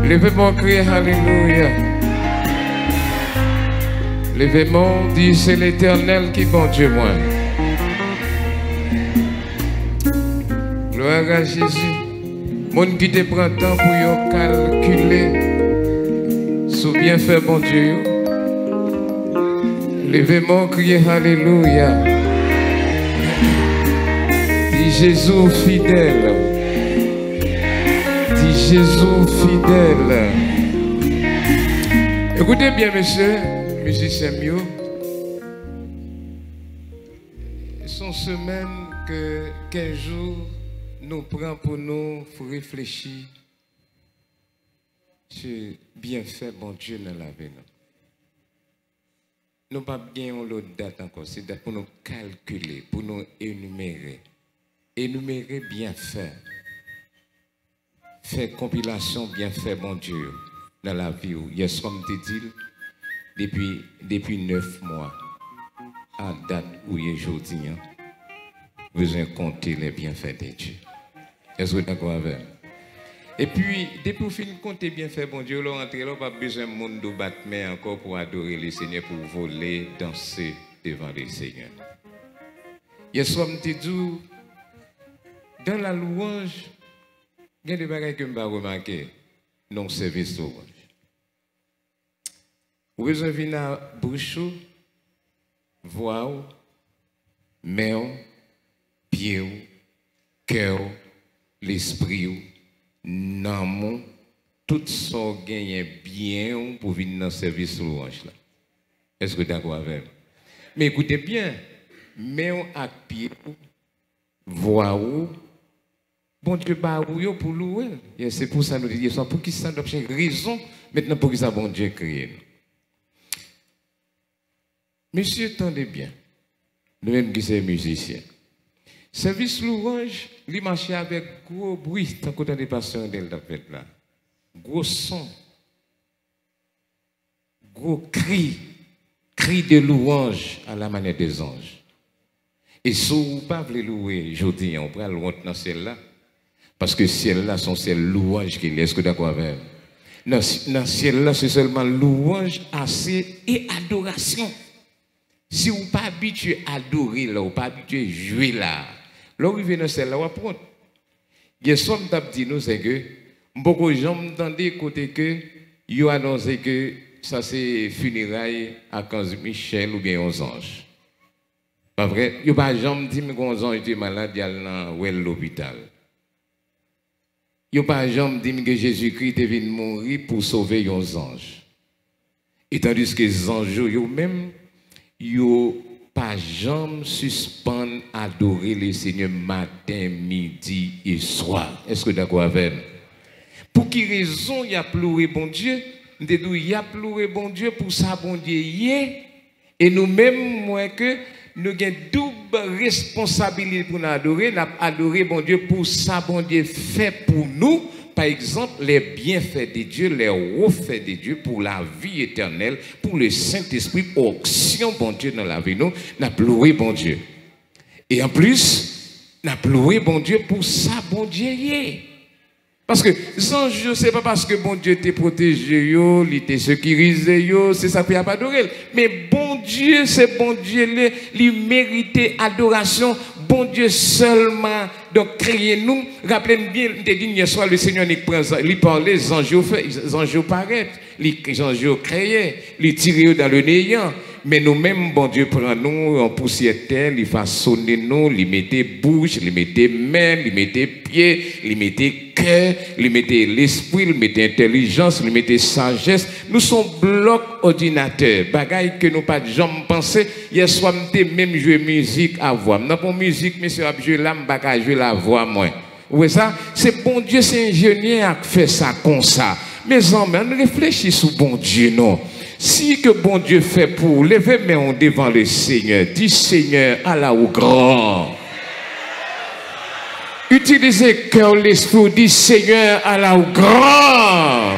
Levez-moi, criez Alléluia. Levez-moi, dit c'est l'Éternel qui bon Dieu moi. Gloire à Jésus. Mon qui te prend temps pour yo calculer sous bien fait bon Dieu. Levez-moi, criez Alléluia. Dis Jésus fidèle. Dis Jésus fidèle. Écoutez bien, monsieur, musicien mieux. Sont semaines que 15 jours nous prend pour nous réfléchir sur bienfait bon Dieu dans la vie. Nous pas bien l'autre date encore, c'est date pour nous calculer, pour nous énumérer. Énumérer bienfait. Faire compilation bienfait bon Dieu dans la vie. Hier soir, je te dis, depuis 9 mois, à date où il est aujourd'hui, vous avez compté les bienfaits de Dieu. Est-ce que vous êtes d'accord avec moi? Et puis, depuis que vous comptez bienfaits bon Dieu, vous n'avez pas besoin de monde de battre encore pour adorer le Seigneur, pour voler, danser devant le Seigneur. Hier soir, je te dis, dans la louange, il y a des choses que je vais remarquer dans le service de louange. Vous avez vu la bouche, voix, main, pied, cœur, l'esprit, nom, tout ça gagne bien pour venir dans le service de louange. Est-ce que vous êtes d'accord avec moi? Mais écoutez bien, main et pied, voix, bon Dieu, pour louer. Et c'est pour ça que nous disons, pour qui ça doit chercher raison, maintenant pour qui ça bon Dieu créé. Monsieur, tendez bien. Nous-mêmes qui sommes musiciens. Service louange, il marchait avec gros bruit, tant qu'on a des patients de là. Gros son, gros cri de louange à la manière des anges. Et si vous ne pouvez pas louer, je dis, on peut le rentrer dans celle-là. Parce que celle-là sont celles louanges qu'il est. Est-ce que d'accord avec moi? Dans celle-là, c'est seulement louange, assez et adoration. Si vous n'êtes pas habitué à adorer là, ou pas habitué à jouer là, là où vous venez dans celle-là, vous apprenez. Il y a ce que dit nous, c'est que beaucoup de gens m'entendent côté que ils ont annoncé que ça c'est funérailles à 15 Michel ou bien aux anges. Pas vrai? Il n'y a pas de gens qui disent que les anges étaient malades, ils allaient dans l'hôpital. Il n'y a pas de gens qui disent que Jésus-Christ est venu mourir pour sauver les anges. Et tandis que les anges, eux-mêmes, ils n'ont pas jamais suspendre adorer le Seigneur matin, midi et soir. Est-ce que d'accord avec moi? Pour quelle raison il y a pleuré bon Dieu? Il y a pleuré bon Dieu pour ça bon Dieu y est. Et nous-mêmes, moi que nous avons double responsabilité pour nous adorer. Nous adorer bon Dieu pour ça bon Dieu fait pour nous. Par exemple, les bienfaits de Dieu, les refaits de Dieu pour la vie éternelle, pour le Saint-Esprit, option bon Dieu dans la vie, nous avons pleuré bon Dieu. Et en plus, nous avons pleuré bon Dieu pour ça bon Dieu y est. Parce que sans Dieu, ce n'est pas parce que bon Dieu t'a protégé, il t'a sécurisé, c'est ça qu'il n'y a pas adoré. Mais bon Dieu, c'est bon Dieu, il mérite adoration. Bon Dieu seulement, donc créez-nous. Rappelez-moi bien, hier soir, le Seigneur il parlait, les anges paraissent, les anges créés, les tirés dans le néant. Mais nous-mêmes, bon Dieu prend nous en poussière terre, il façonne nous, il mettait bouche, il mettait main, il mettait pied, il mettait cœur, il mettait l'esprit, il mettait intelligence, il mettait sagesse. Nous sommes blocs ordinateurs, bagaille que nous pas de jamais pensé. Hier soir, nous même joué musique à voix. Nous pas musique, monsieur a joué là, je jouer la voix moins. Vous voyez ça? C'est bon Dieu, c'est ingénieur qui fait ça comme ça. Mes amis, on réfléchit sur bon Dieu, non? Si que bon Dieu fait pour lever mes mains devant le Seigneur, dis Seigneur, Allah au grand. Utilisez cœur l'esprit, dis Seigneur, Allah au grand.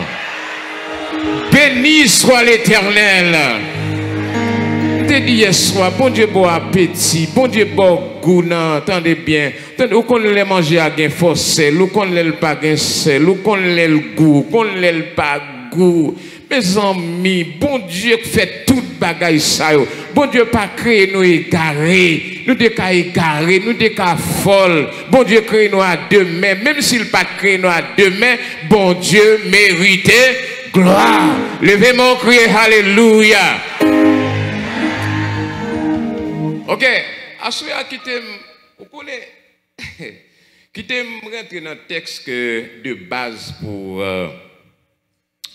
Béni soit l'Éternel. Je te dis hier soir, bon Dieu bon appétit, bon Dieu bon goût, entendez bien. ou qu'on les manger à gain force, ou qu'on les pas gain sel, ou qu'on les goût, qu'on les pas goût. Mes amis, bon Dieu fait toute bagaille ça yo. Bon Dieu pas créé nous égarés, nous des cas égarés, nous des cas folles. Bon Dieu créé nous à deux mains, même s'il pas créé nous à deux mains, bon Dieu méritait gloire. Levez mon cri, alléluia. OK, à quitter, vous connaissez, quitter rentrer dans le texte de base pour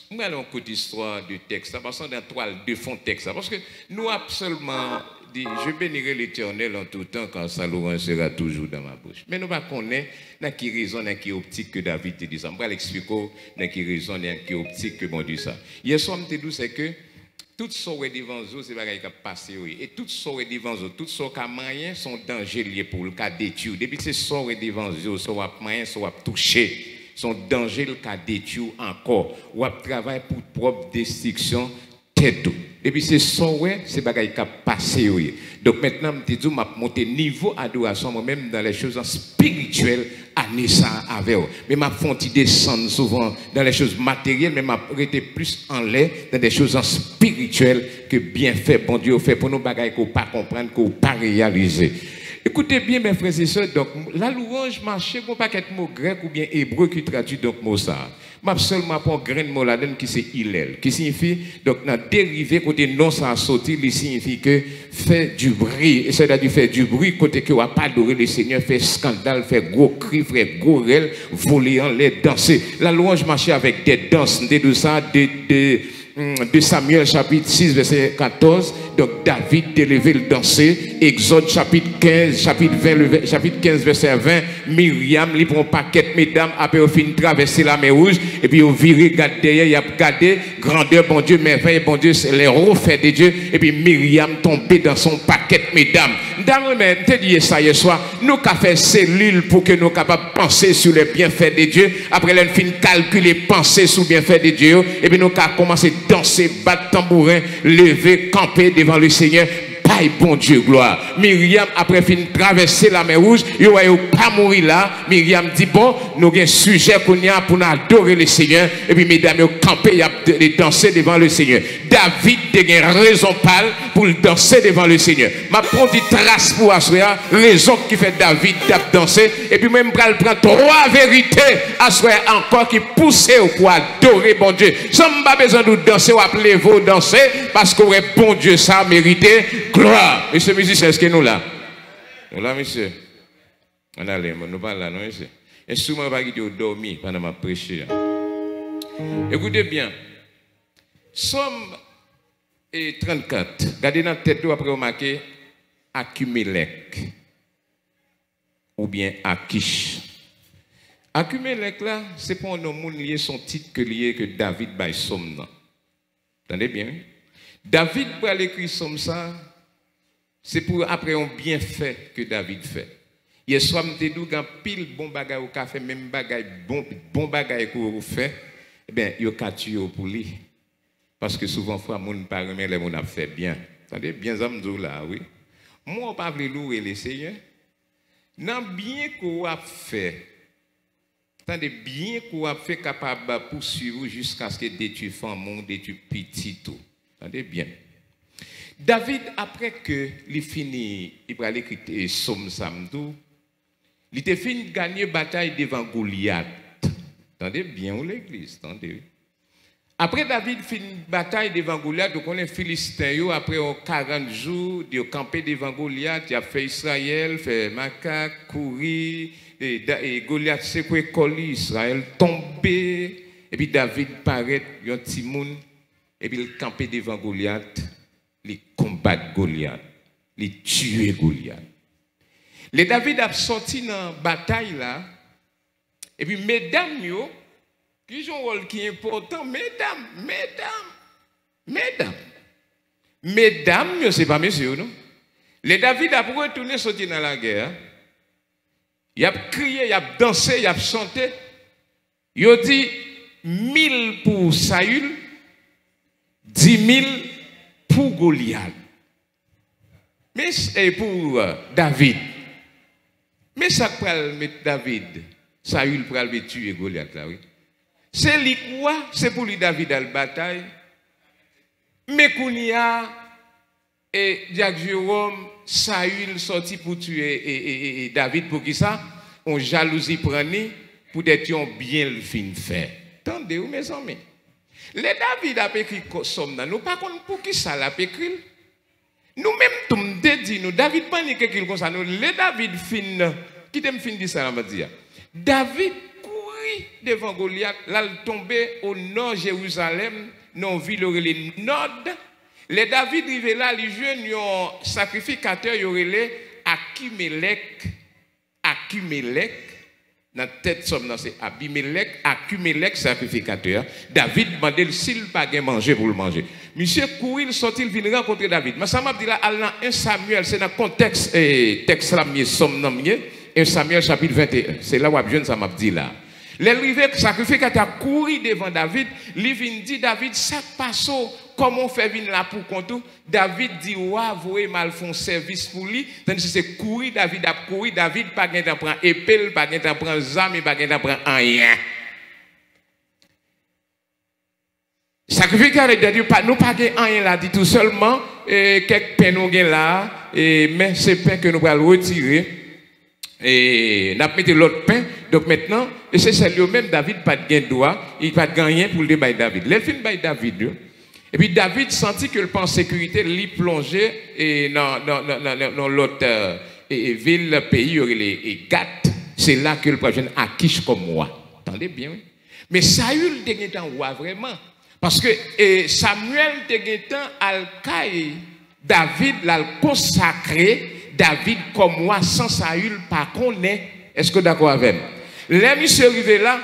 nous allons écouter l'histoire du texte, parce qu'on a deux fonds de texte, parce que nous absolument dit, je bénirai l'Éternel en tout temps quand sa louange sera toujours dans ma bouche. Mais nous ne connaissons pas qui raison, dans qui optique que David te dit ça. Je vais l'expliquer dans qui raison, dans qui optique que bon dit ça. Hier soir, je te dis c'est que tout ce qui est devant vous, c'est ce qui a passé. Et tout ce qui est devant vous, tout ce qui a moyen sont dangers pour le cas détruire. Depuis que ce qui est devant vous, soit moyen, soit touché. Son danger le cas détruire encore ou à travailler pour propre destruction tête. Et puis c'est ça ouais c'est bagaille qui a passé oui. Donc maintenant je te dis m'a monter niveau adoration moi même dans les choses spirituelles année ça avec mais m'a font descendre souvent dans les choses matérielles mais m'a été plus en l'air dans des choses spirituelles que bien fait bon Dieu fait pour nous bagaille qu'on pas comprendre qu'on pas réaliser. Écoutez bien, mes frères et sœurs, donc la louange marche, bon paquet de mots grecs ou bien hébreu qui traduit donc mot ça. Je seulement pour un grain de mot là-dedans qui c'est Hillel, qui signifie, donc dans dérivé côté non ça a sorti, il signifie que fait du bruit, et c'est-à-dire faire du bruit côté que on va pas adorer le Seigneur, faire scandale, faire gros cris, faire gros rel, voler en l'air, danser. La louange marchait avec des danses, de ça, de Samuel chapitre 6 verset 14 donc David d'élever le danser Exode chapitre 15 chapitre 20 chapitre 15 verset 20 Myriam lui prend un paquet mesdames après au fin traverser la mer rouge et puis au viré garde derrière il a regardé grandeur bon Dieu merveille bon Dieu c'est les refaits de Dieu et puis Myriam tombée dans son paquet mesdames d'ailleurs mais te dit ça hier soir nous qu'a fait cellule pour que nous capables penser sur les bienfaits de Dieu après l'en fin calculer penser sur les bienfaits de Dieu et puis nous qu'a commencé danser, battre tambourin, lever, camper devant le Seigneur. Paille bon Dieu, gloire. Myriam, après fin traverser la mer rouge, il ne pas mourir là. Myriam dit, bon, nous avons un sujet pour nous adorer le Seigneur. Et puis, mesdames, ils camper, ils danser devant le Seigneur. David a une raison pâle pour danser devant le Seigneur. Ma petite trace pour asseoir, raison qui fait David danser. Et puis, même, prend trois vérités asseoir encore qui poussent pour adorer bon Dieu. Sans pas besoin de danser ou appeler vous danser parce que bon Dieu, ça a mérité. Gloire. Monsieur musicien, est-ce que nous là? Nous là, monsieur. On a l'air, nous pas là, non, monsieur. Et souvent, pas qu'il dormi pendant ma prêche. Écoutez bien. Somme 34. Regardez dans la tête, après vous marquez Akimelech. Ou bien Akish. Akimelech là, c'est pour un homme lié son titre que lié que David by Somme. Attendez bien. David, pour l'écrire Somme ça, c'est pour après un bienfait que David fait. Hier soir, je me dis pile bon bagay au café, même bagay bon bagay que vous faites, eh bien, il y a pour lui. Parce que souvent, fois, mon pas remet les gens a fait bien. Attendez, bien zamdou là, oui. Moi, on pas veut louer les seigneurs. Non, bien qu'on a fait. Attendez, bien qu'on a fait capable de poursuivre jusqu'à ce que détruire femme, détruire petit tout. Attendez bien. David, après que il finit, il va écrire Somme Samdou, il était fini de gagner bataille devant Goliath. Attendez bien où l'église, attendez. Après David finit bataille devant Goliath, donc on est Philistin, après 40 jours, il a campé devant Goliath, il a fait Israël, fait macaque, courir, et Goliath s'est collé, Israël tombé, et puis David paraît, il y a un petit monde, et puis il campé devant Goliath. Les combattre Goliath, les tuer Goliath. Les David a sorti dans la bataille là, et puis mesdames, qui ont un rôle qui est important, mesdames, c'est pas messieurs, non? Les David a retourné sortir dans la guerre, il a crié, il a dansé, il a chanté, il a dit 1000 pour Saül, 10 000 pour Goliath. Mais et pour David. Mais ça peut mettre David, Saül peut le tuer Goliath là, oui. C'est lui quoi? C'est pour lui David à la bataille. Mais Kounia et Jacques Jérôme, Saül sorti pour tuer David pour qui ça? On jalousie prendre pour être bien le fin fait. Attendez-vous mes amis. Les David a écrit somme nous pas pour qui ça l'a écrit. Nous-mêmes, tout le dit, nous, David pas ni quelque chose comme ça. Les David fin, qui t'aime fin dit ça, on va dire. David courit devant Goliath, là, il tombait au nord de Jérusalem, dans la ville de Nord. Les David arrivaient là, les jeunes, un sacrificateur, il y aurait Achimelech, dans la tête, c'est Achimelech, sacrificateur. David demandait s'il n'a pas manger pour le manger. Monsieur courir, sorti, il vient rencontrer David. Mais ça m'a dit là, 1 Samuel, c'est dans le contexte, texte là, 1 Samuel chapitre 21. C'est là où ça m'a dit là. L'arrivée, sacrificateur courir devant David, il vient dire David, ça passe, comment on fait venir là pour compte. David dit, ouais, vous mal font service pour lui. Tandis que c'est courir, David a couru, David pas gain d'en prendre épée, pas gain d'en prendre zame, pas gain d'en prendre rien. Sacrificateur de Dieu, nous pas gain rien là, dit tout seulement, quelques pains nous gain là, mais ces pains que nous allons retirer. Et nous avons mis l'autre pain. Donc maintenant, et c'est celle-là même, David pas de gain de droit, il pas de rien pour le débat David. Il fin de David. Et puis David sentit que le plan sécurité lui plongeait dans l'autre ville, pays, et Gath. C'est là que le prochain Akish comme moi. Attendez bien. Mais Saül était un roi vraiment. Parce que Samuel était al-Kaï, David l'a consacré. David comme moi, sans Saül, pas connaît. Est-ce que d'accord avec moi? Les monsieur arrivé là,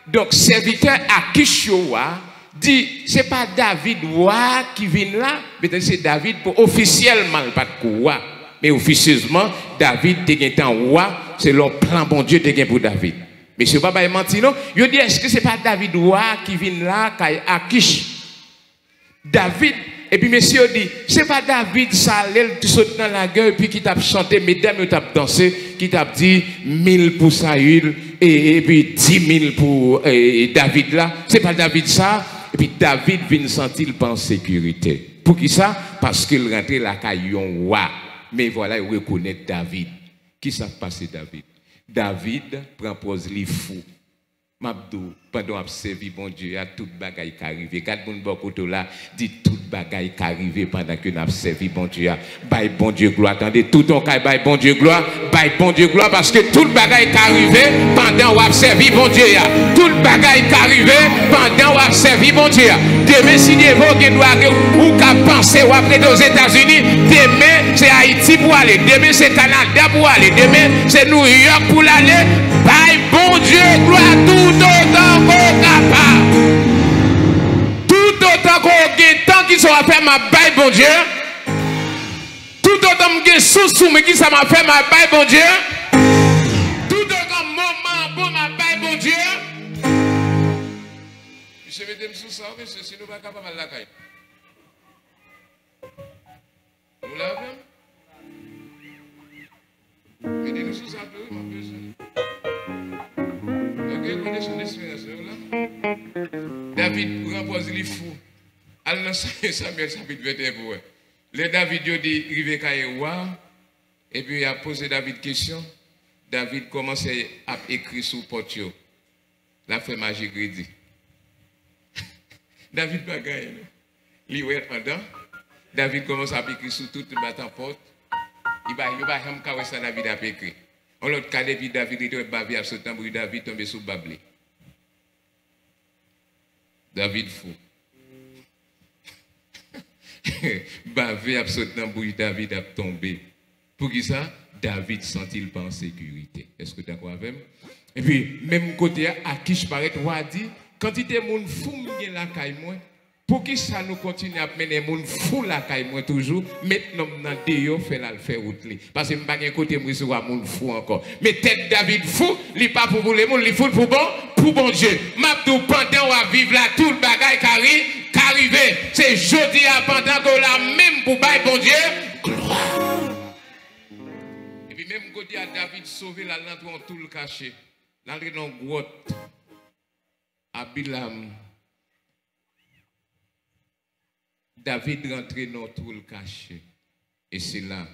donc serviteur Akishoa dit, c'est pas David roi qui vient là, mais c'est David pour officiellement, pas de roi, mais officieusement, David est un roi, c'est le plan bon Dieu pour David. Monsieur Baba est menti, non? Il dit, est-ce que c'est pas David roi qui vient là, qui Akish? David. Et puis, monsieur dit, c'est pas David Salel qui saute dans la gueule, puis qui t'a chanté, mesdames, qui t'a dansé, qui t'a dit 1000 pour Saül, et puis 10 000 pour David là. C'est pas David ça. Et puis, David vient sentir pas en sécurité. Pour qui ça? Parce qu'il rentrait la caillon roi. Mais voilà, il reconnaît David. Qui ça passe David? David prend pose les fous. Mabdou, pendant qu'on a servi bon Dieu, il y a toute bagaille qui arrive. Quand mon beaucoup là dit toute bagaille qui arrive pendant que nous avons servi bon Dieu. Bye bon Dieu gloire. Attendez, tout ton cas, bye bon Dieu gloire. Bye bon Dieu gloire parce que toute bagaille qui arrive pendant qu'on a servi bon Dieu. Toute bagaille qui arrive pendant qu'on a servi bon Dieu. Demain, si Dieu veut ou qu'à penser ou après aux États-Unis, demain c'est Haïti pour aller. Demain c'est Canada pour aller. Demain c'est New York pour aller. Bye bon Dieu gloire tout autant qu'on capable. Tout autant qu'on a tant qu'ils sont à faire ma baille, bon Dieu. Tout autant que sous mais qui ça m'a fait ma baille, bon Dieu. Tout autant moment bon ma baille, bon Dieu. Je vais te sous ça, mais si nous pas capable de la caille. Nous l'avons. Mettez-nous sous ça, ma besoin. David propose les fous. Al Samuel chapitre 21 pour eux. Le David dit rive Kaïwa et puis il a posé David question. David commence à écrire sous portio. La fait magie crédit. David pas gagné. Il est en dedans. David commence à écrire sous toute la porte. Il va même ça David a écrit. On l'autre cas depuis David était bavé à ce temps où David tombé sous Bablé. David fou. Bavé à ce temps où David a tombé. Pour qui ça? David sent-il pas en sécurité. Est-ce que tu es d'accord avec moi? Et puis, même côté à qui je parais, on dit, quand il était mon fou, il la caille moi. Pour qui ça nous continue à mener mon fou la caille moi toujours, maintenant dans Déo fait la faire route. Parce que je n'ai pas côté moi sur mon fou encore. Mais tête David fou, il n'est pas pour vous les monde, il faut pour bon Dieu. Mabdou pendant on va vivre là, tout le bagaille qui arrive, c'est jeudi à pendant qu'on l'a même pour bailler bon Dieu. Gloire. Et puis même côté à David sauvé la lampe en tout le caché. L'entrée dans grotte. Abilam. David rentré dans tout le caché. Et c'est là.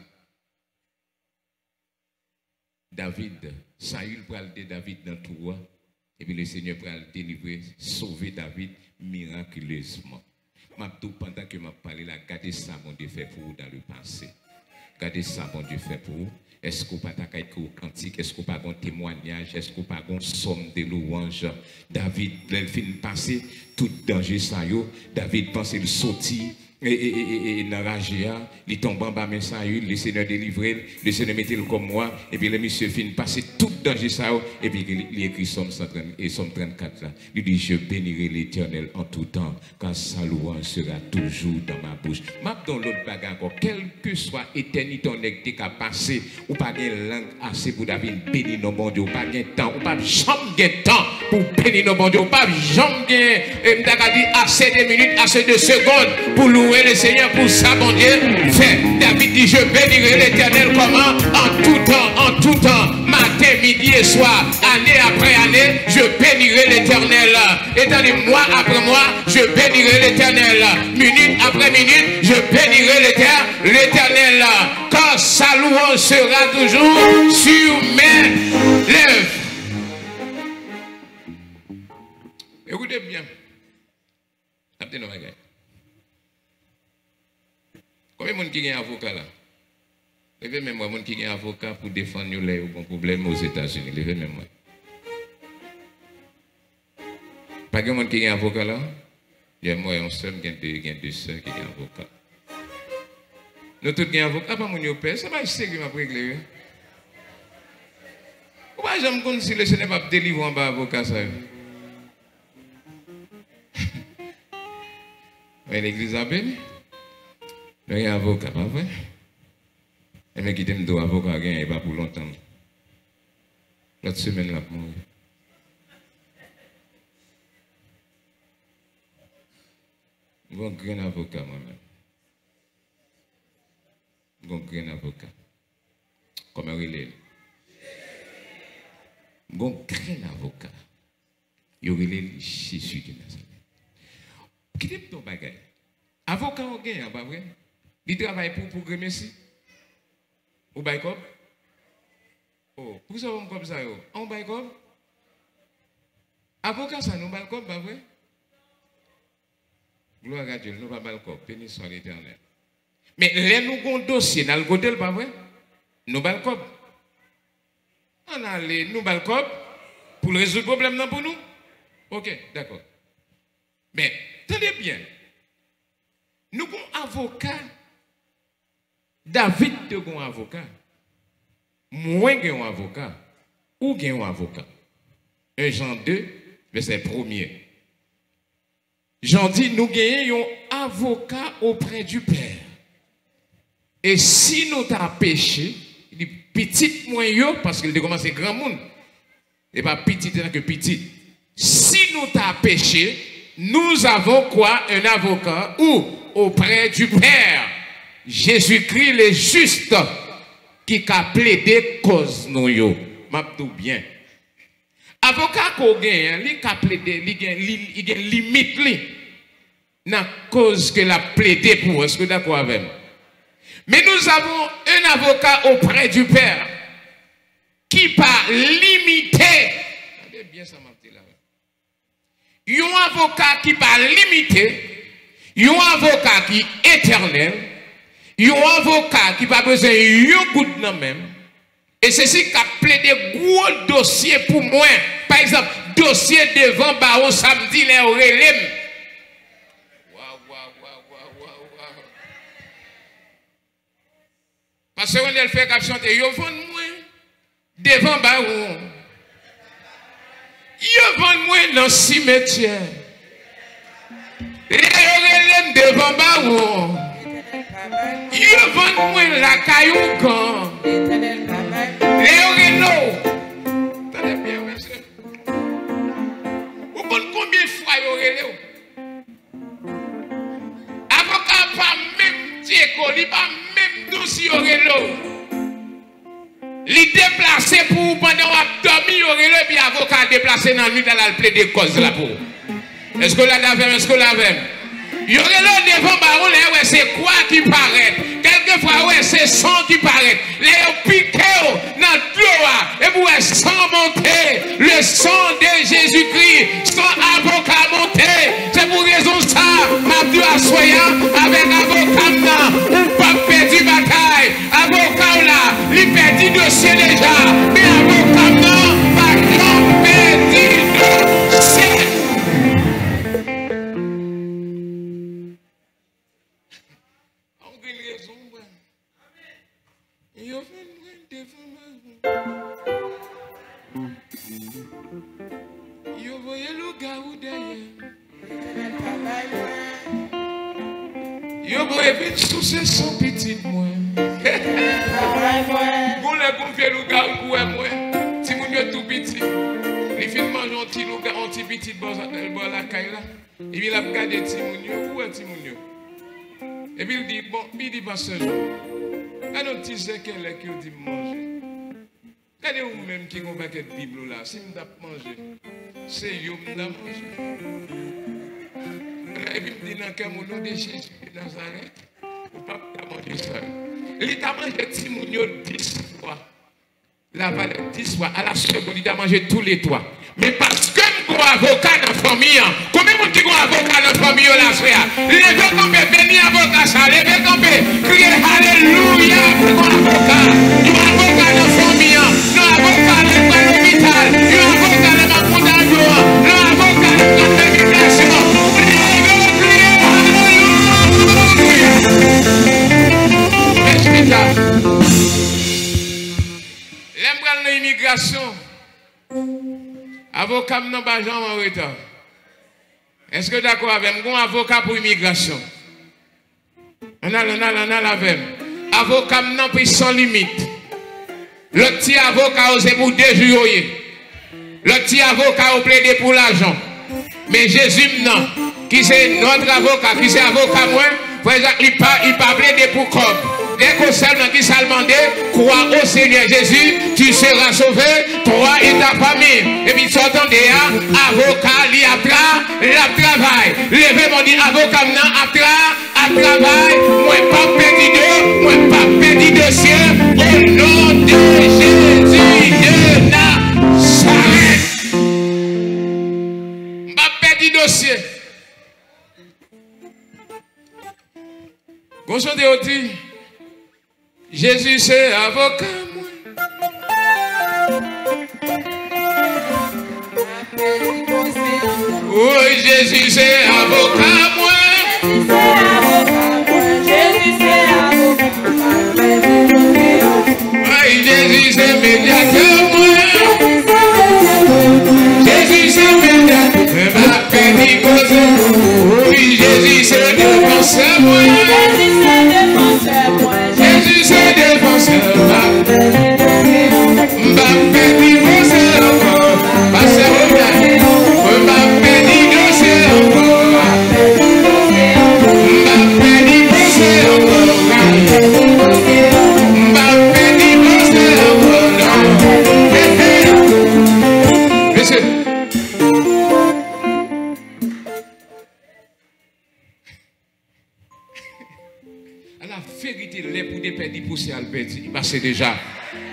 David, Saül pral de David dans tout roi. Et puis le Seigneur pral délivrer, sauver David miraculeusement. Pendant que je parle là, gardez ça, mon Dieu, fait pour vous dans le passé. Gardez ça, mon Dieu, fait pour vous. Est-ce qu'on pas un cantique? Est-ce qu'on pas un témoignage? Est-ce qu'on pas un somme de louange? David, il fin passé, tout danger ça yo. David pensait le sortir. Et dans la Ragia, il tombe en bas, mais ça eu, le Seigneur délivré, le Seigneur mettait le comme moi, et puis le monsieur fin passer tout danger ça, et puis il écrit Somme 130 et Somme 34 là. Il dit, je bénirai l'Éternel en tout temps, car sa louange sera toujours dans ma bouche. M'a dans l'autre bagarre encore, quelle que soit éternité on est qu'à passer, ou pas de langue assez pour David bénir nos bon Dieu, ou pas de temps, ou pas jamais de temps pour bénir nos bon Dieu, ou pas jamais assez de minutes, assez de secondes pour louer le Seigneur pour ça, mon Dieu. Fait. David dit, je bénirai l'Éternel comment? En tout temps, matin, midi et soir, année après année, je bénirai l'Éternel. Et mois après mois, je bénirai l'Éternel. Minute après minute, je bénirai l'Éternel. Car sa louange sera toujours sur mes lèvres. Écoutez bien. Combien de monde qui est avocat là? Levez même moi, monde qui est avocat pour défendre les problèmes aux États-Unis. Levez même moi. Pas de monde qui est avocat là? Il y a moi, on seul, il y a deux sœurs qui sont avocats. Nous tous sommes avocats, pas mon père, ça va sérieux m'a régler. Pourquoi j'aime qu'on si le Seigneur va délivrer en bas avocat ça? Mais l'église a béni. Il y a un avocat, pas vrai? Et mais qui t'aime avocat, il n'y a pas pour longtemps. L'autre semaine, là, pour mourir. Je suis un grand avocat, moi-même. Je suis un grand avocat. Comment il est? Je suis un grand avocat. Il y a Jésus de Nazareth. Qui t'aime ton bagage? Avocat, on gagne, pas vrai? Il travaille pour Grémessi? Ou Baïkob? Oh, pour ça, on comme ça, on Baïkob? Avocat, ça, nous Baïkob, pas vrai? Gloire à Dieu, nous pas Baïkob, béni soit l'Éternel. Mais là, nous avons un dossier dans le côté, pas vrai? Nous Baïkob. On a les nous Baïkob pour résoudre le problème non pour nous? Ok, d'accord. Mais, tenez bien. Nous avons un avocat. David de un avocat. Moi j'ai un avocat. Ou j'ai un avocat. 1 Jean 2, verset 1er. Jean dit, nous gagnons un avocat auprès du Père. Et si nous t'as péché, il dit petit moyen, parce qu'il commence à grand monde. Et pas petit que petit. Si nous t'as péché, nous avons quoi? Un avocat ou auprès du Père. Jésus-Christ le juste qui a plaidé cause nous yo. M'abdou bien. Avocat qu'on gagne, il a plaidé, il a limite li dans cause que l'a plaidé pour. Est-ce que d'accord avec moi? Mais nous avons un avocat auprès du Père qui pas limité. Regardez bien ça m'a dit là. Un avocat qui pas limité, un avocat qui est éternel. Il y a un avocat qui n'a pas besoin de goutte non même. Et ceci qui a plaidé gros dossier pour moi. Par exemple, dossier devant Baron samedi, les relèves. Waouh. Parce qu'on a fait qu'à chanter, yo vend moi devant Baron. Yo vend moi dans le cimetière. Les relèves devant Baron. Il vend moins la caillou quand Léo Renault. Tenez bien, monsieur. Vous comptez combien de fois il y a avocat pas même Diego, il pas même dossier Renault. Les déplacer pour pendant qu'on a dormi, et puis avocat déplacé dans la nuit, dans la plaider cause là pour. Est-ce que la l'avez? Est-ce que la l'avez? Il y aurait là devant baron, ouais, c'est quoi qui paraît? Quelquefois, ouais, c'est sang qui paraît. Les piqués dans l'eau, et vous sang monter, le sang de Jésus-Christ, sans avocat monter. C'est pour raison ça, m'a dit à Soya, avec avocat, on pas perdu bataille. Avocat là, il perdit dossier déjà, mais avocat non, pas perdu dossier. Yo voyez le garou derrière. Yo voyez vite sous ses son petit moi. Bon les confier le garou pour moi. Si mon yo tout petit. Les filles mangent un petit petit bon la caille là. Et puis il a regardé petit mon yo, où est petit mon yo. Et puis il dit bon, il dit pas seul. Un autre petit qu'elle est qui dit manger. Regardez vous-même qui ont un paquet de Bible là, si vous avez mangé, c'est vous qui avez mangé. Et puis vous dites dans le nom de Jésus de Nazareth, vous ne pouvez pas manger ça. Il a mangé Timounio 10 fois. La valeur 10 fois, à la seconde, il a mangé tous les toits. Mais parce que vous avez un avocat dans la famille, combien de gens ont un avocat dans la famille là, frère? Levez campé, venez avocat ça, levez campé, criez Alléluia pour un avocat. Il y a un avocat dans la famille, non avocat dans l'hôpital, il y a un avocat dans la fondation, non avocat dans la communication. L'embral de l'immigration. Avocat n'a pas jamais en retard. Est-ce que d'accord avec moi? Un avocat pour l'immigration. On a avec. Avocat n'a pas sans limite. Le petit avocat c'est pour 2 jours. Le petit avocat a plaidé pour l'argent. Mais Jésus non. Qui c'est notre avocat, qui c'est avocat moi, il ne pas plaidé pour comme. Dès qu'on seulement qui s'est demandé, crois au Seigneur Jésus, tu seras sauvé, toi et ta famille. Et puis, tu entendez, avocat, il a travail. Levez mon dit, avocat, à travail, moi pas perdu de, moi pas perdu de ciel, au nom de Jésus de Nazareth. Pas perdu de ciel. Gonçon de Oti. Jésus c'est avocat moi. Oui, Jésus c'est avocat moi. Jésus c'est avocat moi. Oui, Jésus c'est médiateur moi. Jésus c'est médiateur. Oui, Jésus c'est défenseur moi. Jésus c'est défenseur. M'bappé c'est encore. Passez au bien. M'bappé c'est encore. M'bappé c'est encore. M'bappé c'est encore. Monsieur. La vérité, les pour des perdus pour c'est Albert, il passait déjà.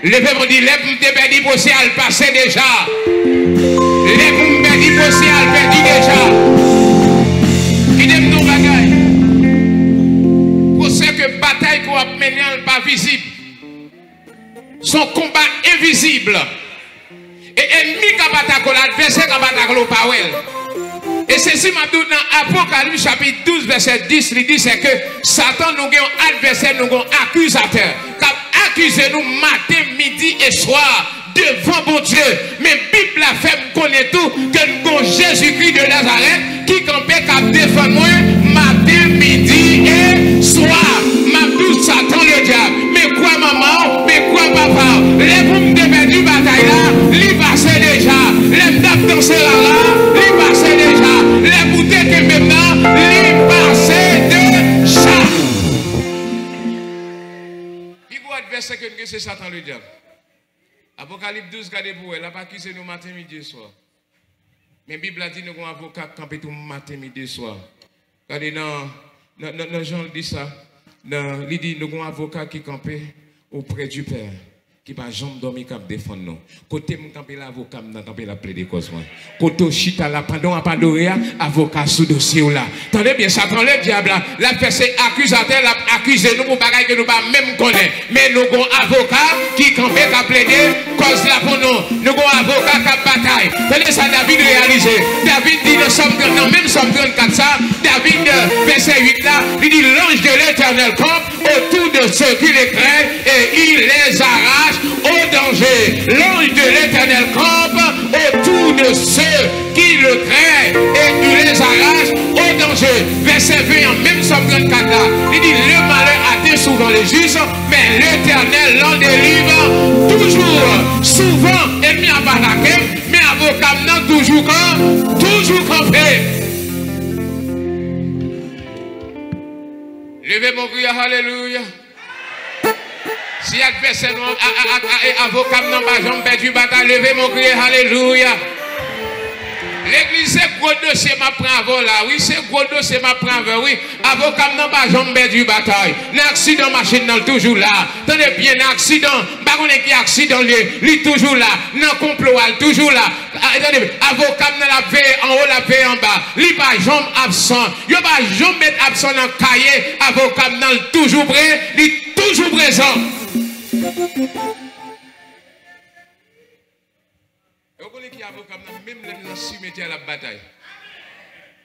Les pour dire, les pour des perdus pour c'est Albert, passait déjà. Les pour perdus pour c'est Albert, déjà. Il aime nos bagailles. Pour ce que bataille qu'on a mené n'est pas visible. Son combat invisible. Et ennemi qui a battu l'adversaire qui a battu le power. Et ceci m'a dit dans Apocalypse chapitre 12 verset 10, il dit c'est que Satan nous a un adversaire, nous a un accusateur, qui a accusé nous matin, midi et soir devant bon Dieu. Mais Bible a fait me connaître tout que nous avons Jésus-Christ de Nazareth qui campait qui défend moi matin, midi et soir. M'a dit Satan le diable. Mais quoi maman? Mais quoi papa? Les boum de perdu bataille là, il passait déjà. Les dames danser là, il passait déjà. Les bouteilles que maintenant, il passait déjà. Il faut adversaire que c'est Satan le diable. Apocalypse 12, regardez pour elle, elle n'a pas accusé nous matin, midi et soir. Mais la Bible a dit que nous avons un avocat qui campe tout matin, midi et soir. Regardez, dans Jean dit ça. Il dit que nous avons un avocat qui campe auprès du Père. Qui va jamais dormir cap défendre nous. Côté me camper l'avocat, me camper la plaider cause moi. Côté chita là pendant à padorer avocat sous dossier là. Attendez bien ça prend le diable là. La personne accusateur l'a accusé nous pour bagaille que nous pas même connaître. Mais nous avons avocat qui camper qui plaider cause là pour nous. Nous avons avocat qui bataille. Tenez ça David réalisé. David dit dans Somme même Somme 34 ça, David verset 8 là, il dit l'ange de l'Éternel campe autour de ceux qui les craignent et il les arrache au danger. L'ange de l'Éternel campe autour de ceux qui le craignent et il les arrache au danger. Verset 20 en même Somme 34 là, il dit le malheur atteint souvent les justes, mais l'Éternel l'en délivre toujours. Souvent ennemi à baraquer, mais avocat non toujours campé. Levez mon cri, alléluia. Si adversaire avocat n'a pas jamais du bataille, levez mon cri, alléluia. L'église, c'est gros dossier, m'a pris avant là. Oui, c'est gros dossier, m'a pris avant. Oui, avocat n'a pas jamais du bataille. L'accident machine dans toujours là. Tenez bien, l'accident, baron qui accident, il est toujours là. Non, complot, toujours là. Avocat n'a la paix en haut, la paix en bas. Il n'est pas jamais absent. Il n'est pas jamais absent dans le cahier. Avocat n'a toujours prêt, il est toujours présent. Vous connaissez qui avocat même dans le cimetière la bataille.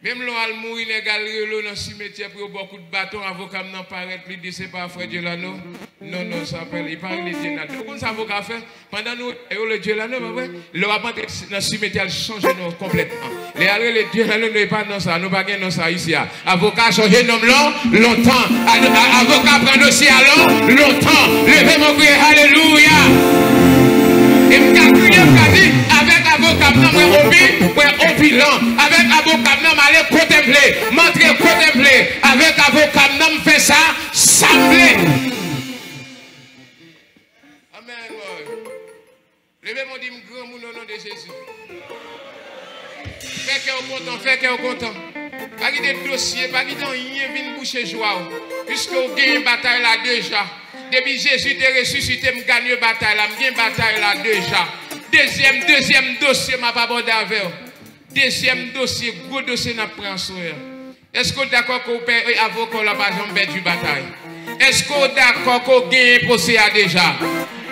Même l'on mourir dans le cimetière pour beaucoup de bâtons, avocat n'en paraît plus dit c'est pas frère Diolano. Non, ça s'appelle, il parle de Diolano. Vous connaissez avocat fait pendant nous, le Diolano, le rabat dans le cimetière change nous complètement. Les Diolano n'est pas dans ça, nous pas dans ça ici. Avocat change nom longtemps. Avocat prend dossier alors longtemps. Levez mon cri, alléluia. Et avec avocat, au bilan, avec avocat, aller contempler, montrer contempler, avec avocat, fait ça, sembler. Amen. Levez-moi, dit grand monde au nom de Jésus. Faites que vous content. Pas qu'il y ait des dossiers, pas qu'il y ait rien qui vient boucher joie. Puisque vous gagnez une bataille là déjà. Depuis Jésus est ressuscité, je gagne une bataille là, je gagne une bataille là déjà. Deuxième dossier, je pas abordé avec vous. Deuxième dossier, gros dossier, n'a pris en soeur. Est-ce que vous êtes d'accord que vous payez avocat la pas jamais du bataille? Est-ce que vous êtes d'accord que vous gagnez un procès déjà?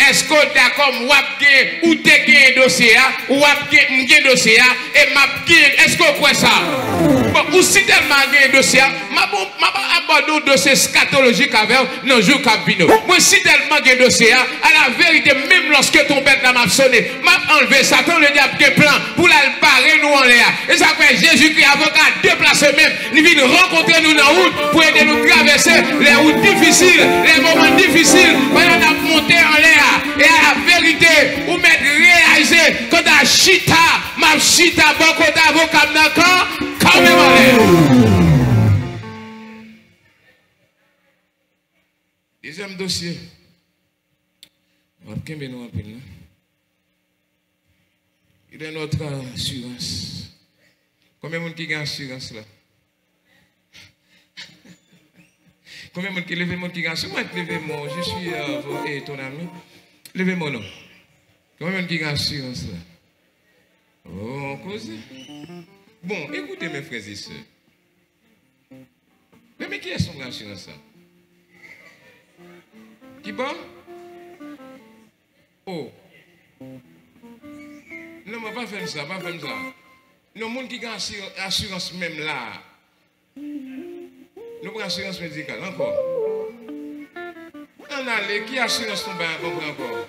Est-ce que vous êtes d'accord que vous avez un dossier, ou vous avez un dossier, et est-ce que vous croyez ça? Bon, ou si tellement un dossier, je vais aborder un dossier scatologique avec nos jours cabino. Moi, si tellement un dossier, à la vérité, même lorsque ton père m'a sonné, m'a enlevé Satan, le diable des plans pour la barrer nous en l'air. Et ça fait Jésus-Christ, avocat, déplacer même, il vient rencontrer nous dans la route pour aider nous traverser les routes difficiles, les moments difficiles, pour nous monter en l'air. Et à la vérité, vous m'êtes réalisé quand à chita, ma chita, beaucoup d'avocats d'accord, quand même en l'air. Deuxième dossier. On va bien nous appeler. Il y a notre assurance. Combien de monde qui a assurance là? Combien de monde qui lève mon qui a assurance? Moi, levez-moi, je suis ton ami. Levez-moi non. Combien de monde qui a assurance là? Oh, cause. Bon, écoutez mes frères et sœurs. Mais qui est son assurance là? Qui bon? Oh. Non, mais pas faire ça, pas faire ça. Non, monde qui a assurance même là. Nous prenons assurance médicale, encore. On a les qui assurance ton bain encore.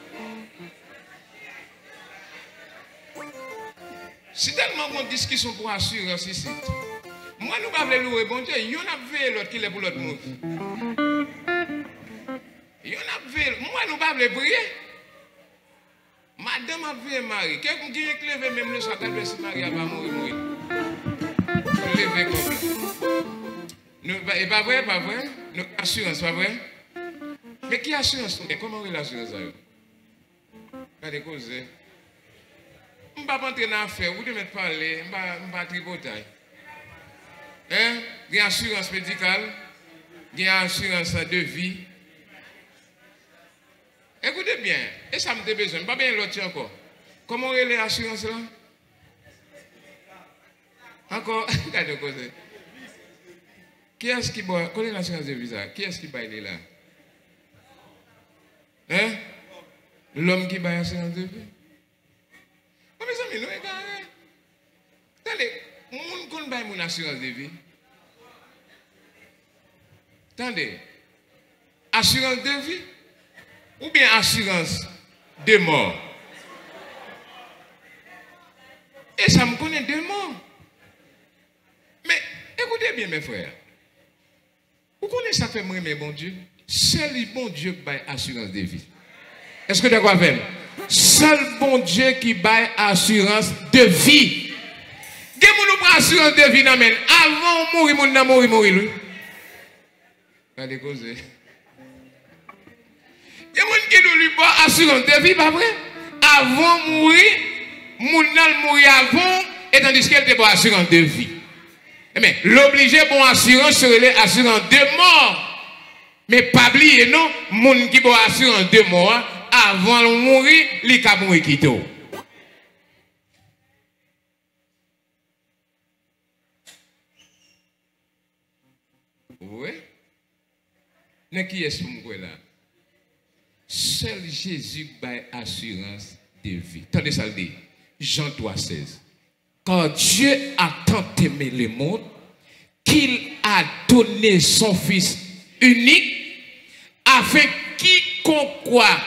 Si tellement qu'on discussion pour assurance ici. Moi, nous ne pouvons pas louer bon Dieu. Il y en a vu l'autre qui est pour l'autre monde. Il y en a vu. Moi, nous ne pouvons pas prier. Madame a vu Marie. Quelqu'un qui est levé même le soir, quand si Marie va mourir. Levé comme ça. Et pas vrai, pas vrai. Nous assurance, pas vrai. Mais qui assurance? Comment est l'assurance? Allez, causer. Je ne vais pas entrer dans l'affaire, vous devez parler, je ne vais pas tripoter. Hein? Il y a assurance médicale, il y a assurance de vie. Écoutez bien, et ça me fait besoin, pas bien l'autre encore. Comment est l'assurance là? Encore, regardez quoi c'est. Qui est-ce qui boit? Quelle est l'assurance de visa? Qui est-ce qui baille là? Hein? L'homme qui baille l'assurance de vie? Oh, mes amis, nous regardez. Attendez, moun kon baille mon assurance de vie. Attendez, assurance de vie ou bien assurance de mort? Et ça me connaît de mort. Mais écoutez bien mes frères. Vous connaissez ça fait moi, mais bon Dieu? Seul bon Dieu qui baille assurance de vie. Est-ce que tu as quoi faire? Seul bon Dieu qui baille assurance de vie. Qui nous prend assurance de vie, non, mais avant de mourir, mon mourir, mourir. Allez, causer. Il y a des gens qui nous prend assurance de vie, pas vrai? Avant de mourir, mon mourir avant, et tandis qu'elle te prend assurance de vie. Mais l'obligé pour assurance serait l'assurance de mort. Mais pas oublier, non, moun qui prend assurance de mort, avant de mourir, il peut mourir qui tout. Oui? Mais qui est-ce que là? Seul Jésus baille assurance de vie. Attendez ça le dit. Jean 3,16. Quand Dieu a tant aimé le monde, qu'il a donné son Fils unique, afin quiconque croit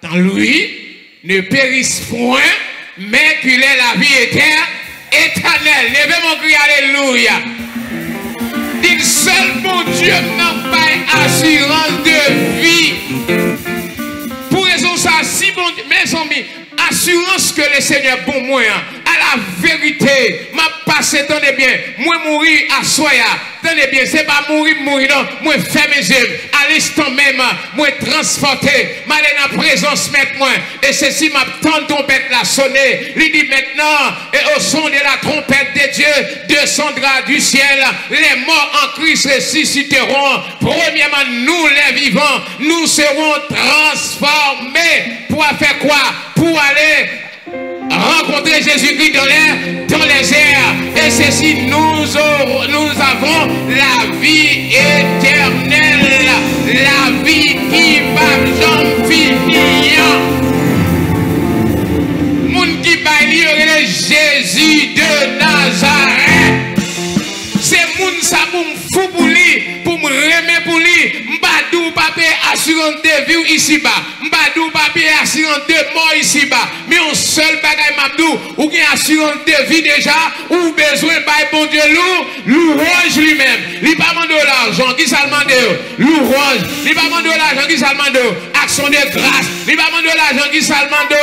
dans lui ne périsse point, mais qu'il ait la vie éternelle. Levez mon cri, alléluia. Dit seul mon Dieu n'a pas assurance de vie. Pour raison ça, si bon Dieu, mes amis, assurance que le Seigneur bon moyen, à la vérité, m'a passé, tenez bien, moi mourir à soya, tenez bien, c'est pas mourir, non, moi faire mes œuvres, à l'instant même, moi transporter, m'aller dans la présence maintenant, et ceci m'a tant trompette la sonner, il dit maintenant, et au son de la trompette de Dieu, descendra du ciel, les morts en Christ ressusciteront, premièrement, nous les vivants, nous serons transformés, pour faire quoi? Pour aller rencontrer Jésus-Christ dans les airs. Et ceci, nous avons la vie éternelle. La vie qui va jamais finir. Moun qui va lire Jésus de Nazareth. C'est moun ça pour me fou pour lui, pour me remettre pour lui. M'badou papier assurance de vie ici-bas. M'badou papier assurance de mort ici-bas. Mais on seul bagaille m'abdou, ou bien assurance de vie déjà, ou besoin de bon Dieu louange lui-même. Il pas demandé l'argent, qui ça demande? Louange. Il pas demandé l'argent, qui ça demande? Action de grâce. Il pas demandé l'argent, qui ça demande?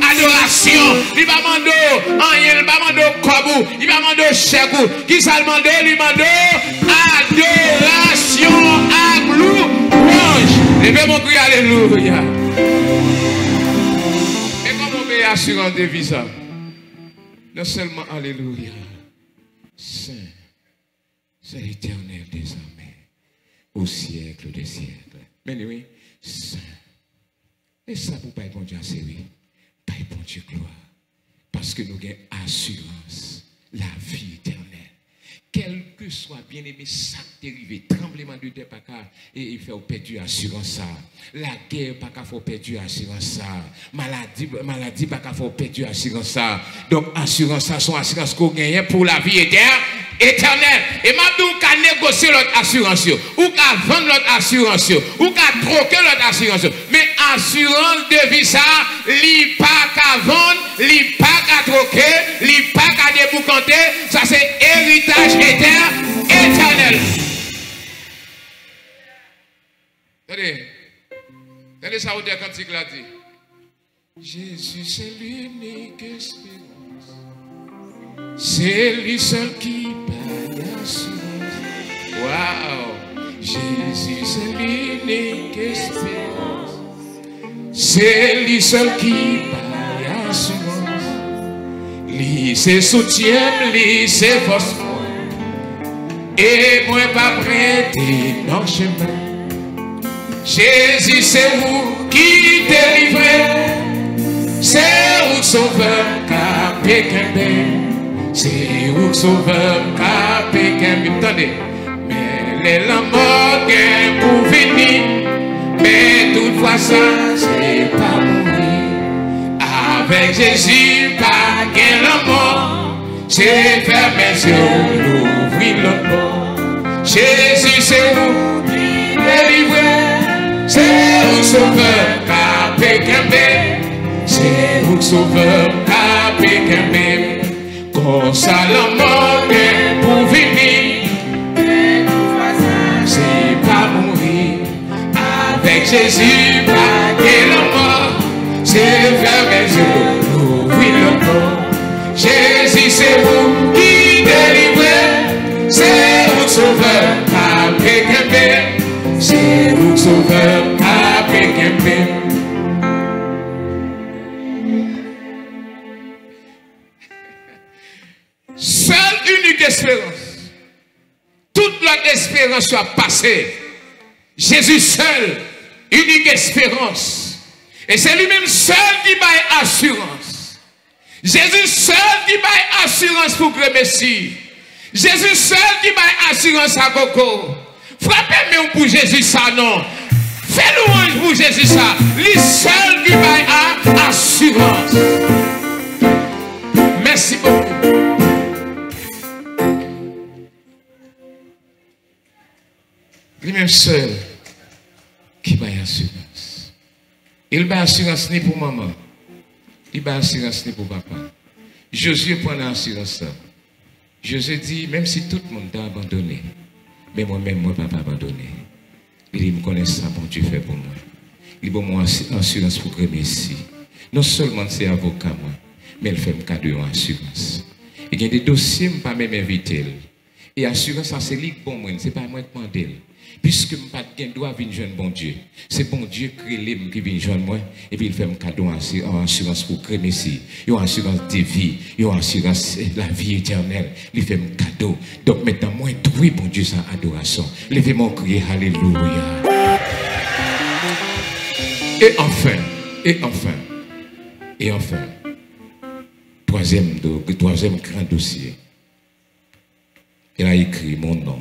Adoration. Il pas demandé rien, il pas demandé kobou, il pas demandé chèkou. Qui ça demande? Il demande adoration à louange. Levez mon cri, alléluia. Et comment on paye assurance de vie ça? Non seulement alléluia. Saint, c'est l'éternel désormais, au siècle des siècles. Mais oui, Saint. Et ça pour pas bon Dieu à série, pas bon Dieu gloire. Parce que nous avons assurance, la vie éternelle. Quel que soit bien aimé, ça dérivé, tremblement de terre, et il fait perdre assurance ça. La guerre, pas qu'à faut perdre assurance ça. Maladie, pas qu'à faut perdre assurance ça. Donc, assurance ça, son assurance qu'on gagne pour la vie éternelle. Et maintenant, on peut négocier l'autre assurance, ou qu'à vendre l'autre assurance, ou qu'à troquer l'autre assurance. Mais assurance de vie ça, li pas qu'à vendre, li pas qu'à troquer, li pas qu'à déboucanter, ça c'est héritage éternel. Tenez ça, vous cantique là dit. Jésus c'est l'unique espérance. C'est lui seul qui baille assurance. Waouh! Jésus c'est l'unique espérance. C'est lui seul qui baille. c'est soutien, c'est force. Et moi pas prêté dans le chemin. Jésus c'est vous qui délivrez. C'est vous sauveur capé qu'un. C'est vous sauveur capé qu'un. Attendez. Mais les mort pour venir. Mais toutefois ça c'est pas mourir. Avec Jésus pas qu'un la mort. C'est faire mes yeux, l'ouvrir le port. Jésus, c'est vous qui délivrez. C'est vous sauveur, capé qu'un. C'est vous sauveur, capé qu'un. Comme ça, la mort est pour venir. C'est pas mourir. Avec Jésus, pas qu'un la mort. C'est faire mes yeux, l'ouvrir le port. Jésus, c'est vous qui délivrez. C'est vous sauveur, capé qu'un. C'est vous sauveur, capé qu'un. Seule unique espérance. Toute l'autre espérance soit passée. Jésus seul, unique espérance. Et c'est lui-même seul qui m'a assurance. Jésus seul qui m'a assurance pour le Messie. Jésus seul qui m'a assurance à Coco. Frappez-moi pour Jésus ça, non. Fais louange pour Jésus ça. Lui seul qui m'a assurance. Merci beaucoup. Lui-même seul qui m'a assurance. Il m'a assurance ni pour maman. Il m'a assurance ni pour papa. Josué prend l'assurance. Josué dit, même si tout le monde t'a abandonné, mais moi-même, moi, papa abandonné. Il me connaît ça, bon Dieu fait pour moi. Il m'a mon assurance pour que Messie. Non seulement c'est avocat, moi, mais il fait un cadeau en assurance. Il y a des dossiers, je ne pas même inviter. Et assurance, c'est lui pour moi, ce n'est pas moi qui demande. Puisque je n'ai pas de droit à venir joindre bon Dieu. C'est bon Dieu qui vient joindre moi. Et puis il fait un cadeau en assurance pour créer Messie. Il y a une assurance de vie. Il y a une assurance de la vie éternelle. Il fait un cadeau. Donc maintenant, moi, oui, bon Dieu, sans adoration. Levez-moi crier Alléluia. Et enfin, troisième grand dossier. Il a écrit mon nom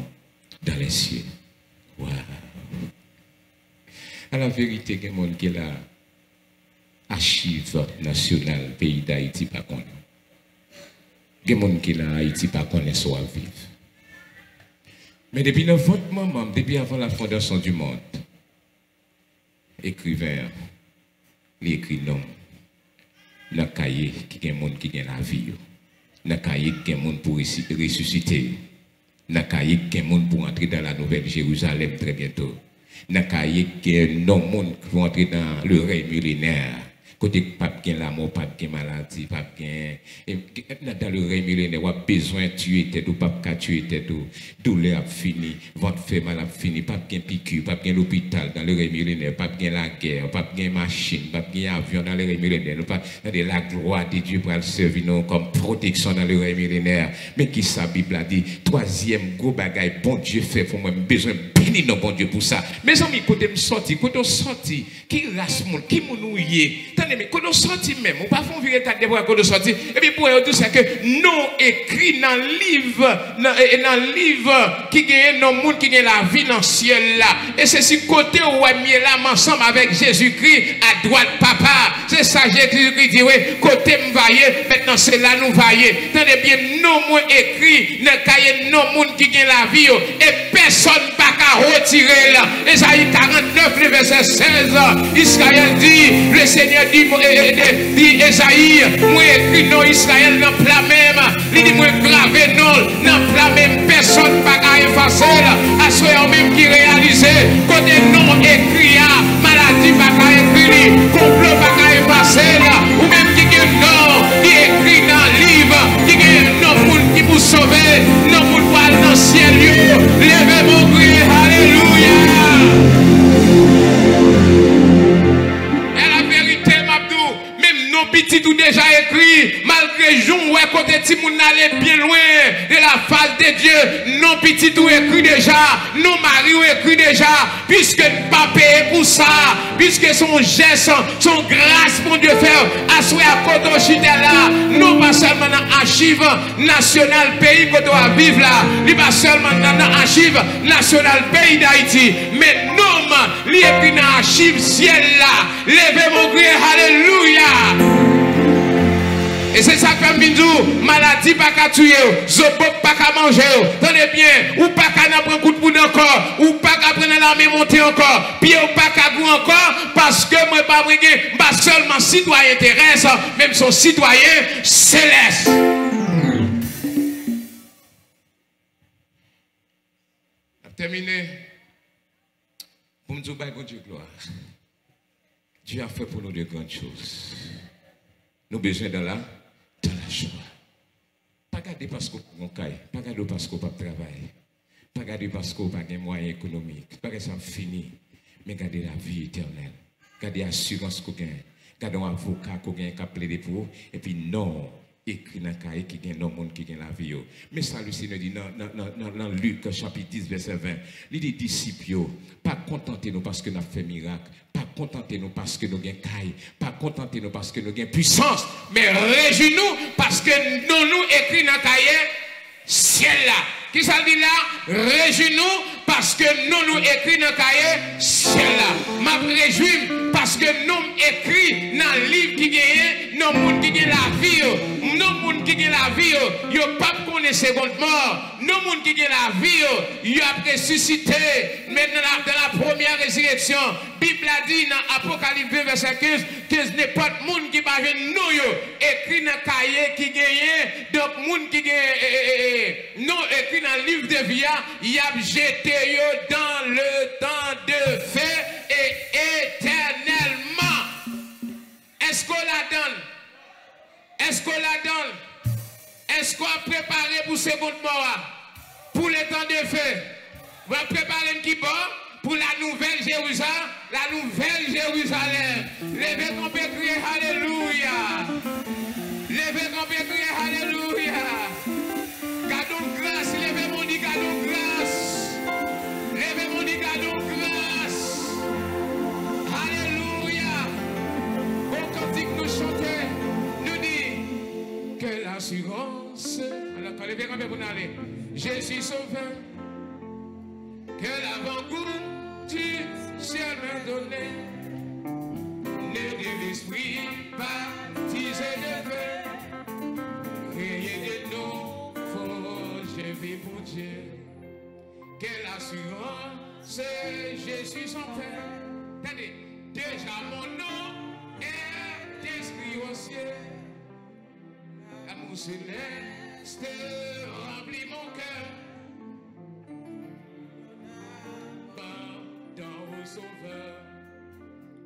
dans les cieux. Wow. À la vérité, il y a des gens qui ont l'archive nationale pays d'Haïti pas connaît. Il y a des gens qui ont Haïti pas connaît soit vivre. Mais depuis votre moment, depuis avant la fondation du monde, écrivain, il écrit non. Dans le cahier, il y a des gens qui ont la vie. Dans le cahier, il y a des gens pour ressusciter. Dans le cahier, il y a des gens pour entrer dans la nouvelle Jérusalem très bientôt. Dans le cahier, il y a des gens qui vont entrer dans le règne millénaire. Côté pape qui la mort, pape qui maladie, pape qui dans le règne millénaire, on a besoin de tuer tête ou pape qui tuer tête ou douleur a fini, ventre fait mal a fini, pape qui piqûre, pape qui l'hôpital dans le règne millénaire, pape qui la guerre, pape qui machine, pape qui avion dans le règne millénaire, la gloire de Dieu pour le servir nous comme protection dans le règne millénaire. Mais qui sa Bible a dit, troisième gros bagaille, bon Dieu fait pour moi, besoin bénir nos bon Dieu pour ça. Mes amis, quand on sorti, qui race monde, qui mounouillé, mais quand on sortit même, on va faire virer quatre déboires quand on sortit. Et puis pour tout ça que nous écrit dans le livre qui gagne nos monde qui gagne la vie dans le ciel là. Et c'est ce côté où on a mis là ensemble avec Jésus-Christ à droite papa. C'est ça Jésus-Christ dit oui, côté m'vailler, maintenant c'est là nous vailler. Tenez bien, nous moins écrit dans le cahier nos monde qui gagne la vie et personne pas qu'à retirer là. Ésaïe 49 le verset 16. Israël dit, le Seigneur dit Esaïe, moi écrit non Israël dans plat même, il dit moi gravé non dans plat même, personne pas qu'à effacer à ceux même qui réalisent, côté non écrit, maladie pas qu'à écrire, complot pas qu'à effacer, ou même qui est non, qui écrit dans le livre, qui est non pour qui vous sauver, non pour voir dans le ciel, levez mon cri, alléluia. Petit tout déjà écrit, malgré Jean, ouais, côté petit de Dieu, nos petits tout écrit déjà, nos maris ont écrit déjà, puisque nous pas payé pour ça, puisque son geste, son grâce, mon Dieu, faire, assurer à Koto Chitela, nous pas seulement dans l'archive nationale pays qu'on doit vivre là, nous pas seulement dans l'archive nationale pays d'Haïti, mais nous, nous écrit dans l'archive ciel là, levez mon cri, alléluia. Et c'est ça que je maladie pas qu'à tuer, zobop pas qu'à manger, tenez bien, ou pas qu'à prendre un coup de poudre encore, ou pas qu'à prendre l'armée monter encore, puis ou pas qu'à goût encore, parce que moi pas seulement citoyen terrestre, même son citoyen céleste. Terminé. Pour me dire, bon Dieu, gloire. Dieu a fait pour nous de grandes choses. Nous avons besoin de la joie. Pas garder parce qu'on caille, pas garder parce qu'on pas travailler, pas garder parce qu'on pas de moyens économiques, pas que ça fini, mais garder la vie éternelle, garder l'assurance qu'on gagne, garder un avocat qu'on gagne, qui a plaidé pour, et puis non, écrit dans le cahier qui gagne dans le monde qui gagne la vie. Mais ça, le Seigneur dit dans Luc chapitre 10, verset 20, il dit disciples, pas contentez-nous parce que nous avons fait miracle, pas contentez-nous parce que nous avons caille, pas contentez-nous parce que nous avons puissance, mais réjouis-nous parce que nous écrit dans le cahier ciel là. Qui ça dit là? Réjouis-nous parce que nous écrit dans le cahier ciel là. M'a réjouis parce que nous écrit dans le livre qui gagne, nos monde qui gagne la vie, nos monde qui gagne la vie, yo pas connaît seconde mort, nos monde qui gagne la vie, yo a ressuscité maintenant dans la première résurrection. Bible a dit dans Apocalypse 2 verset 15 que n'importe monde qui va venir nous yo écrit dans le cahier qui gagne, donc monde qui gagne non écrit dans le livre de vie, il a jeté yo dans le temps de feu et éternellement. Est-ce qu'on la donne? Est-ce qu'on la donne? Est-ce qu'on a préparé pour seconde mort? Pour le temps de feu? On va préparer qui bord? Pour la nouvelle Jérusalem? La nouvelle Jérusalem. Levez qu'on peut crier alléluia. Levez qu'on peut crier alléluia. Gardons grâce. Levez mon dit gardons grâce. Levez mon dit gardons grâce. Alléluia. Au cantique nous chanter, nous dit que l'assurance. Alors quand levez qu'on peut pour aller. Je suis sauvé. Que l'avant-goût du ciel m'a donné. Né de l'esprit, baptisé de feu. Créé de nouveau, je vis pour Dieu. Quelle assurance, Jésus son Père. Attendez, déjà mon nom est inscrit au ciel. L'amour céleste remplit mon cœur. Dans vos sauveurs,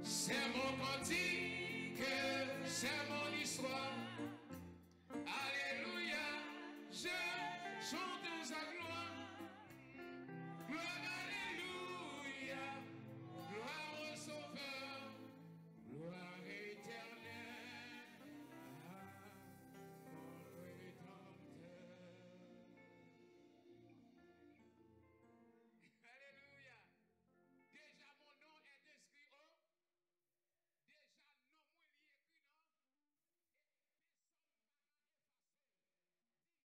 c'est mon cantique, c'est mon histoire.